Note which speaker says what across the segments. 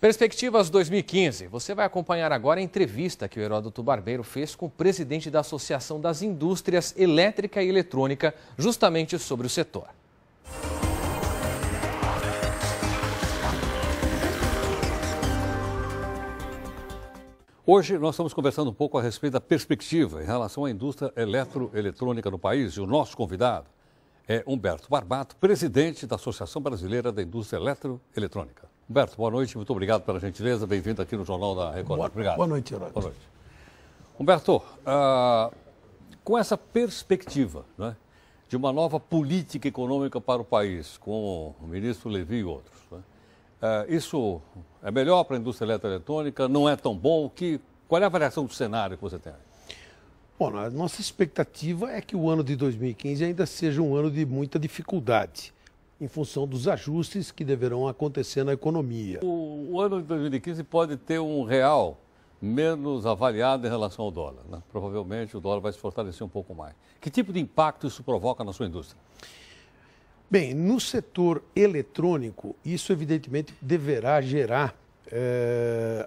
Speaker 1: Perspectivas 2015. Você vai acompanhar agora a entrevista que o Heródoto Barbeiro fez com o presidente da Associação das Indústrias Elétrica e Eletrônica, justamente sobre o setor.
Speaker 2: Hoje nós estamos conversando um pouco a respeito da perspectiva em relação à indústria eletroeletrônica no país. E o nosso convidado é Humberto Barbato, presidente da Associação Brasileira da Indústria Eletroeletrônica. Humberto, boa noite, muito obrigado pela gentileza, bem-vindo aqui no Jornal da Record. Obrigado.
Speaker 3: Boa noite, Heródoto.
Speaker 2: Boa noite. Humberto, com essa perspectiva, né, de uma nova política econômica para o país, com o ministro Levi e outros, né, isso é melhor para a indústria eletroeletrônica? Não é tão bom? Qual é a variação do cenário que você tem?
Speaker 3: Bom, a nossa expectativa é que o ano de 2015 ainda seja um ano de muita dificuldade, em função dos ajustes que deverão acontecer na economia.
Speaker 2: O ano de 2015 pode ter um real menos avaliado em relação ao dólar, né? Provavelmente o dólar vai se fortalecer um pouco mais. Que tipo de impacto isso provoca na sua indústria?
Speaker 3: Bem, no setor eletrônico, isso evidentemente deverá gerar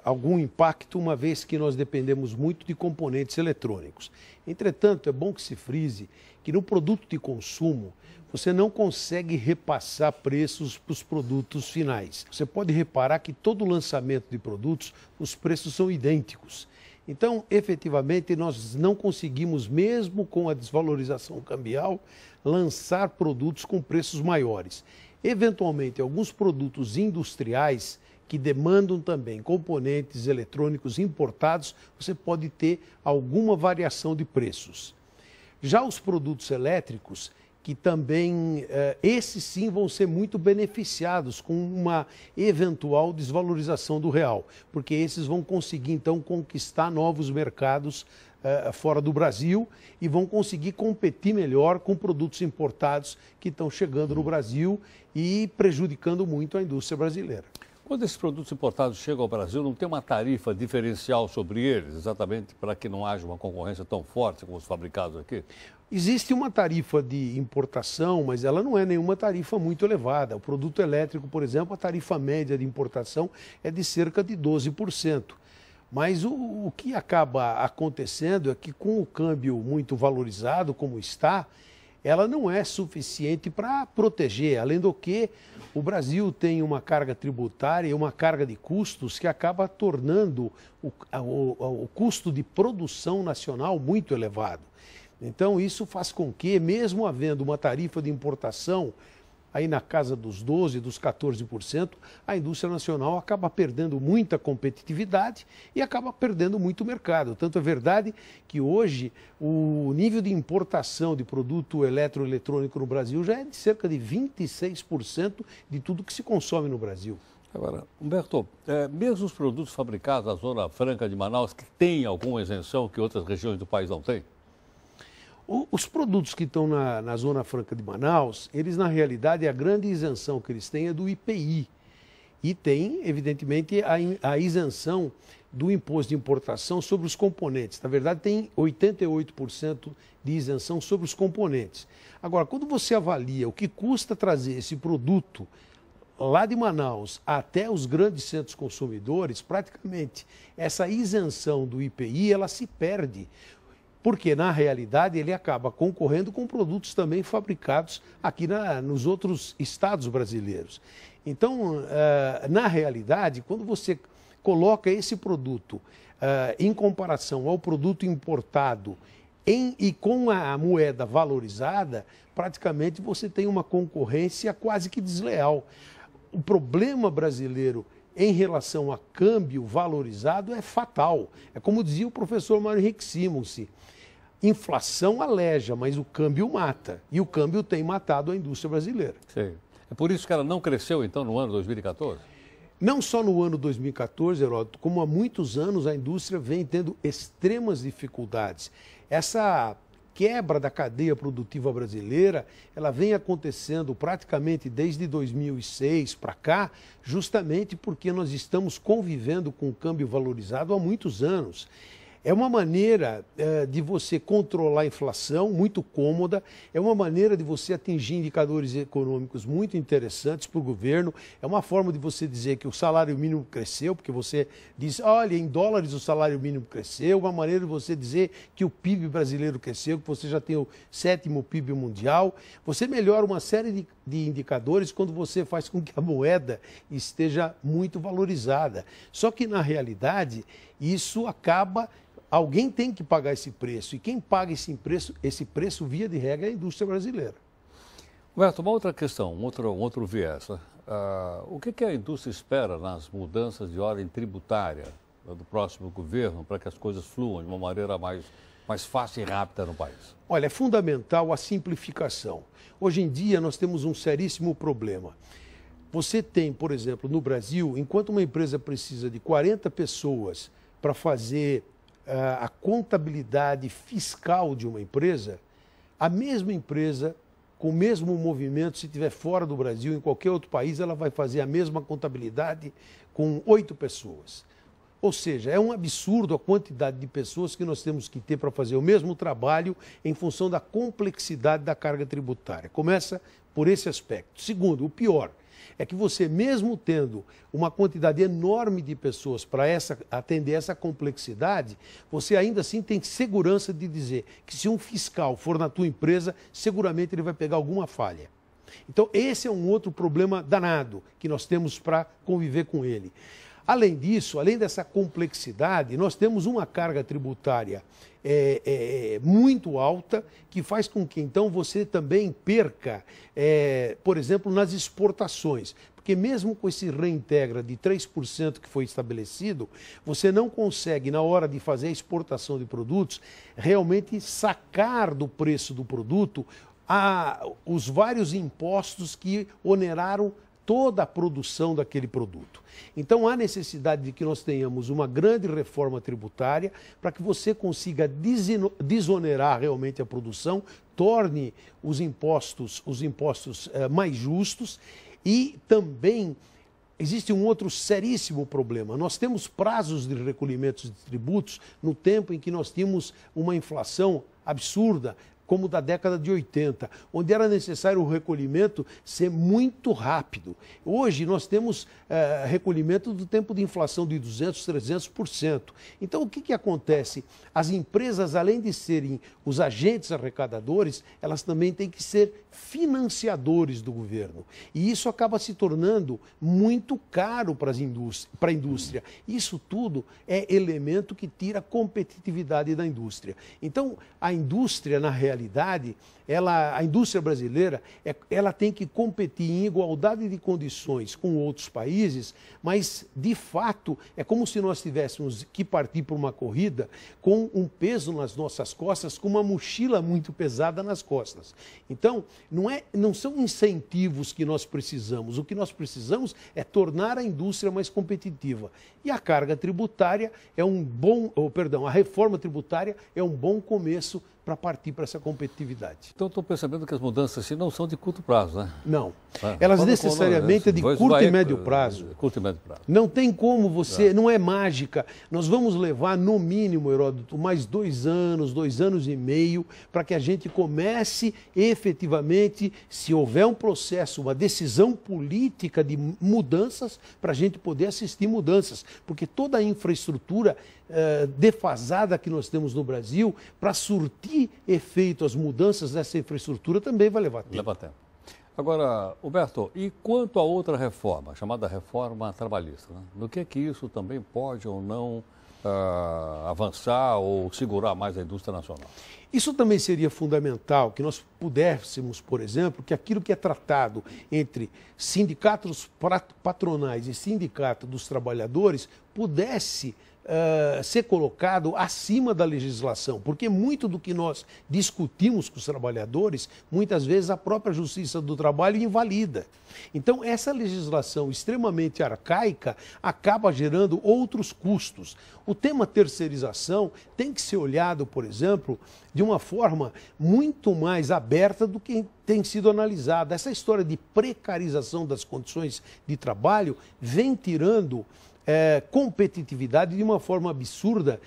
Speaker 3: algum impacto, uma vez que nós dependemos muito de componentes eletrônicos. Entretanto, é bom que se frise que no produto de consumo, você não consegue repassar preços para os produtos finais. Você pode reparar que todo lançamento de produtos, os preços são idênticos. Então, efetivamente, nós não conseguimos, mesmo com a desvalorização cambial, lançar produtos com preços maiores. Eventualmente, alguns produtos industriais que demandam também componentes eletrônicos importados, você pode ter alguma variação de preços. Já os produtos elétricos, que também, esses sim vão ser muito beneficiados com uma eventual desvalorização do real, porque esses vão conseguir então conquistar novos mercados fora do Brasil e vão conseguir competir melhor com produtos importados que estão chegando no Brasil e prejudicando muito a indústria brasileira.
Speaker 2: Quando esses produtos importados chegam ao Brasil, não tem uma tarifa diferencial sobre eles, exatamente para que não haja uma concorrência tão forte como os fabricados aqui?
Speaker 3: Existe uma tarifa de importação, mas ela não é nenhuma tarifa muito elevada. O produto elétrico, por exemplo, a tarifa média de importação é de cerca de 12%. Mas o que acaba acontecendo é que com o câmbio muito valorizado como está, ela não é suficiente para proteger. Além do que, o Brasil tem uma carga tributária e uma carga de custos que acaba tornando o custo de produção nacional muito elevado. Então, isso faz com que, mesmo havendo uma tarifa de importação aí na casa dos 12%, dos 14%, a indústria nacional acaba perdendo muita competitividade e acaba perdendo muito mercado. Tanto é verdade que hoje o nível de importação de produto eletroeletrônico no Brasil já é de cerca de 26% de tudo que se consome no Brasil.
Speaker 2: Agora, Humberto, mesmo os produtos fabricados na Zona Franca de Manaus, que têm alguma isenção que outras regiões do país não têm?
Speaker 3: Os produtos que estão na Zona Franca de Manaus, eles na realidade, a grande isenção que eles têm é do IPI. E tem, evidentemente, a isenção do imposto de importação sobre os componentes. Na verdade, tem 88% de isenção sobre os componentes. Agora, quando você avalia o que custa trazer esse produto lá de Manaus até os grandes centros consumidores, praticamente essa isenção do IPI, ela se perde. Porque, na realidade, ele acaba concorrendo com produtos também fabricados aqui nos outros estados brasileiros. Então, na realidade, quando você coloca esse produto em comparação ao produto importado e com a moeda valorizada, praticamente você tem uma concorrência quase que desleal. O problema brasileiro em relação a câmbio valorizado é fatal. É como dizia o professor Mário Henrique Simonsen: inflação aleja, mas o câmbio mata. E o câmbio tem matado a indústria brasileira.
Speaker 2: Sim. É por isso que ela não cresceu, então, no ano 2014?
Speaker 3: Não só no ano 2014, Heródoto, como há muitos anos a indústria vem tendo extremas dificuldades. Essa quebra da cadeia produtiva brasileira, ela vem acontecendo praticamente desde 2006 para cá, justamente porque nós estamos convivendo com o câmbio valorizado há muitos anos. É uma maneira de você controlar a inflação, muito cômoda, é uma maneira de você atingir indicadores econômicos muito interessantes para o governo, é uma forma de você dizer que o salário mínimo cresceu, porque você diz, olha, em dólares o salário mínimo cresceu, uma maneira de você dizer que o PIB brasileiro cresceu, que você já tem o 7º PIB mundial. Você melhora uma série de indicadores quando você faz com que a moeda esteja muito valorizada. Só que, na realidade, isso acaba... Alguém tem que pagar esse preço, e quem paga esse preço via de regra, é a indústria brasileira.
Speaker 2: Roberto, uma outra questão, um outro viés. O que a indústria espera nas mudanças de ordem tributária do próximo governo para que as coisas fluam de uma maneira mais fácil e rápida no país?
Speaker 3: Olha, é fundamental a simplificação. Hoje em dia nós temos um seríssimo problema. Você tem, por exemplo, no Brasil, enquanto uma empresa precisa de 40 pessoas para fazer a contabilidade fiscal de uma empresa, a mesma empresa, com o mesmo movimento, se estiver fora do Brasil, em qualquer outro país, ela vai fazer a mesma contabilidade com 8 pessoas. Ou seja, é um absurdo a quantidade de pessoas que nós temos que ter para fazer o mesmo trabalho em função da complexidade da carga tributária. Começa por esse aspecto. Segundo, o pior, é que você, mesmo tendo uma quantidade enorme de pessoas para atender essa complexidade, você ainda assim tem segurança de dizer que se um fiscal for na tua empresa, seguramente ele vai pegar alguma falha. Então, esse é um outro problema danado que nós temos para conviver com ele. Além disso, além dessa complexidade, nós temos uma carga tributária muito alta, que faz com que, então, você também perca, por exemplo, nas exportações. Porque mesmo com esse reintegra de 3% que foi estabelecido, você não consegue, na hora de fazer a exportação de produtos, realmente sacar do preço do produto os vários impostos que oneraram toda a produção daquele produto. Então, há necessidade de que nós tenhamos uma grande reforma tributária para que você consiga desonerar realmente a produção, torne os impostos mais justos e também existe um outro seríssimo problema. Nós temos prazos de recolhimento de tributos no tempo em que nós tínhamos uma inflação absurda, como da década de 80, onde era necessário o recolhimento ser muito rápido. Hoje nós temos recolhimento do tempo de inflação de 200%, 300%. Então o que acontece? As empresas, além de serem os agentes arrecadadores, elas também têm que ser financiadores do governo. E isso acaba se tornando muito caro para a indústria. Isso tudo é elemento que tira a competitividade da indústria. Então, a indústria, na realidade, a indústria brasileira, ela tem que competir em igualdade de condições com outros países, mas, de fato, é como se nós tivéssemos que partir para uma corrida com um peso nas nossas costas, com uma mochila muito pesada nas costas. Então, não são incentivos que nós precisamos, o que nós precisamos é tornar a indústria mais competitiva. E a carga tributária a reforma tributária é um bom começo para partir para essa competitividade.
Speaker 2: Então, estou percebendo que as mudanças assim não são de curto prazo, né?
Speaker 3: Não. Elas necessariamente é de curto e médio prazo.
Speaker 2: Curto e médio prazo.
Speaker 3: Não tem como não é mágica. Nós vamos levar, no mínimo, Heródoto, mais 2 anos, 2 anos e meio, para que a gente comece efetivamente, se houver um processo, uma decisão política de mudanças, para a gente poder assistir mudanças. Porque toda a infraestrutura defasada que nós temos no Brasil, para surtir efeito as mudanças dessa infraestrutura, também vai levar tempo.
Speaker 2: Leva tempo. Agora, Huberto, e quanto a outra reforma, chamada reforma trabalhista, né? No que isso também pode ou não avançar ou segurar mais a indústria nacional?
Speaker 3: Isso também seria fundamental, que nós pudéssemos, por exemplo, que aquilo que é tratado entre sindicatos patronais e sindicato dos trabalhadores pudesse ser colocado acima da legislação, porque muito do que nós discutimos com os trabalhadores, muitas vezes a própria Justiça do Trabalho invalida. Então, essa legislação extremamente arcaica acaba gerando outros custos. O tema terceirização tem que ser olhado, por exemplo, de uma forma muito mais aberta do que tem sido analisada. Essa história de precarização das condições de trabalho vem tirando competitividade de uma forma absurda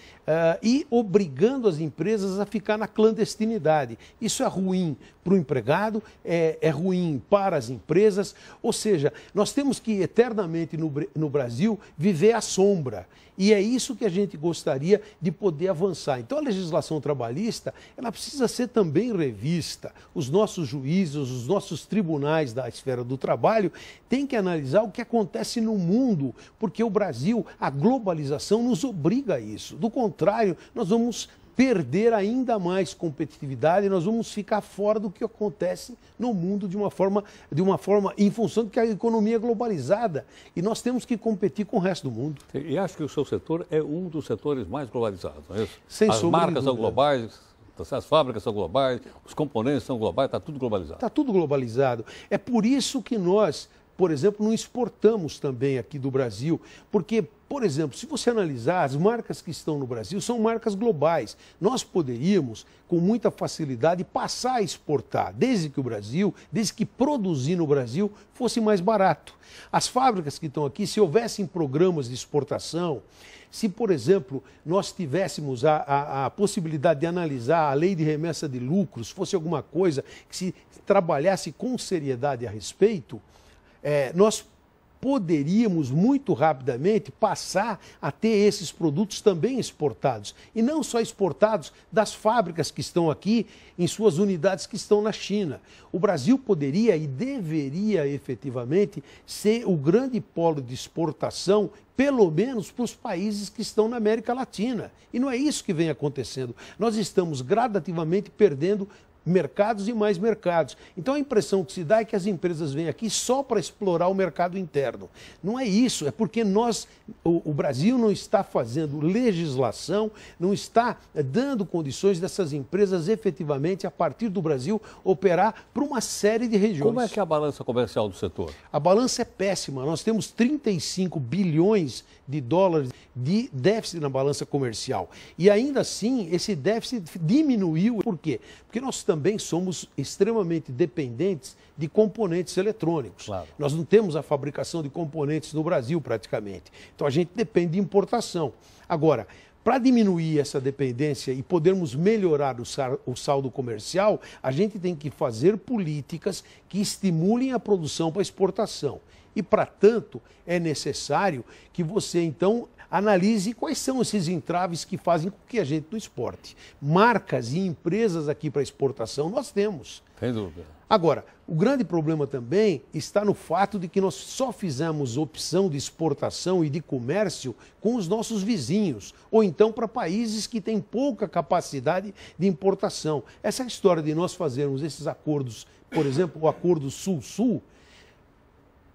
Speaker 3: e obrigando as empresas a ficar na clandestinidade. Isso é ruim para o empregado, é ruim para as empresas, ou seja, nós temos que eternamente no Brasil viver à sombra. E é isso que a gente gostaria de poder avançar. Então a legislação trabalhista, ela precisa ser também revista. Os nossos juízes, os nossos tribunais da esfera do trabalho têm que analisar o que acontece no mundo, porque o Brasil, a globalização nos obriga a isso. Do contrário, nós vamos perder ainda mais competitividade, nós vamos ficar fora do que acontece no mundo de uma forma em função de que a economia é globalizada e nós temos que competir com o resto do mundo.
Speaker 2: E acho que o seu setor é um dos setores mais globalizados, não é isso?
Speaker 3: Sem
Speaker 2: As
Speaker 3: sombra de
Speaker 2: marcas são
Speaker 3: dúvida.
Speaker 2: globais, as fábricas são globais, os componentes são globais, está tudo globalizado.
Speaker 3: Está tudo globalizado. É por isso que nós, por exemplo, não exportamos também aqui do Brasil, porque, por exemplo, se você analisar, as marcas que estão no Brasil são marcas globais. Nós poderíamos, com muita facilidade, passar a exportar, desde que produzir no Brasil fosse mais barato. As fábricas que estão aqui, se houvessem programas de exportação, se, por exemplo, nós tivéssemos a possibilidade de analisar a lei de remessa de lucros, fosse alguma coisa que se trabalhasse com seriedade a respeito, nós poderíamos muito rapidamente passar a ter esses produtos também exportados. E não só exportados das fábricas que estão aqui, em suas unidades que estão na China. O Brasil poderia e deveria efetivamente ser o grande polo de exportação, pelo menos para os países que estão na América Latina. E não é isso que vem acontecendo. Nós estamos gradativamente perdendo mercados e mais mercados. Então a impressão que se dá é que as empresas vêm aqui só para explorar o mercado interno. Não é isso, é porque o Brasil não está fazendo legislação, não está dando condições dessas empresas efetivamente, a partir do Brasil, operar para uma série de regiões.
Speaker 2: Como é que é a balança comercial do setor?
Speaker 3: A balança é péssima. Nós temos 35 bilhões de dólares de déficit na balança comercial. E ainda assim, esse déficit diminuiu. Por quê? Porque nós também somos extremamente dependentes de componentes eletrônicos.
Speaker 2: Claro.
Speaker 3: Nós não temos a fabricação de componentes no Brasil, praticamente. Então, a gente depende de importação. Agora, para diminuir essa dependência e podermos melhorar o saldo comercial, a gente tem que fazer políticas que estimulem a produção para exportação. E, para tanto, é necessário que você, então, analise quais são esses entraves que fazem com que a gente não exporte. Marcas e empresas aqui para exportação nós temos.
Speaker 2: Sem dúvida.
Speaker 3: Agora, o grande problema também está no fato de que nós só fizemos opção de exportação e de comércio com os nossos vizinhos, ou então para países que têm pouca capacidade de importação. Essa história de nós fazermos esses acordos, por exemplo, o acordo Sul-Sul,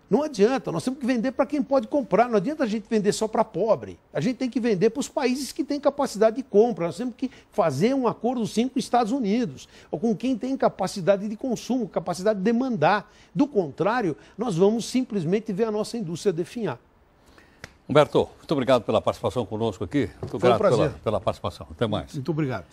Speaker 3: não adianta, nós temos que vender para quem pode comprar, não adianta a gente vender só para pobre. A gente tem que vender para os países que têm capacidade de compra. Nós temos que fazer um acordo sim com os Estados Unidos, ou com quem tem capacidade de consumo, capacidade de demandar. Do contrário, nós vamos simplesmente ver a nossa indústria definhar.
Speaker 2: Humberto, muito obrigado pela participação conosco aqui. Muito
Speaker 3: Foi um
Speaker 2: grato
Speaker 3: prazer.
Speaker 2: pela participação. Até mais.
Speaker 3: Muito obrigado.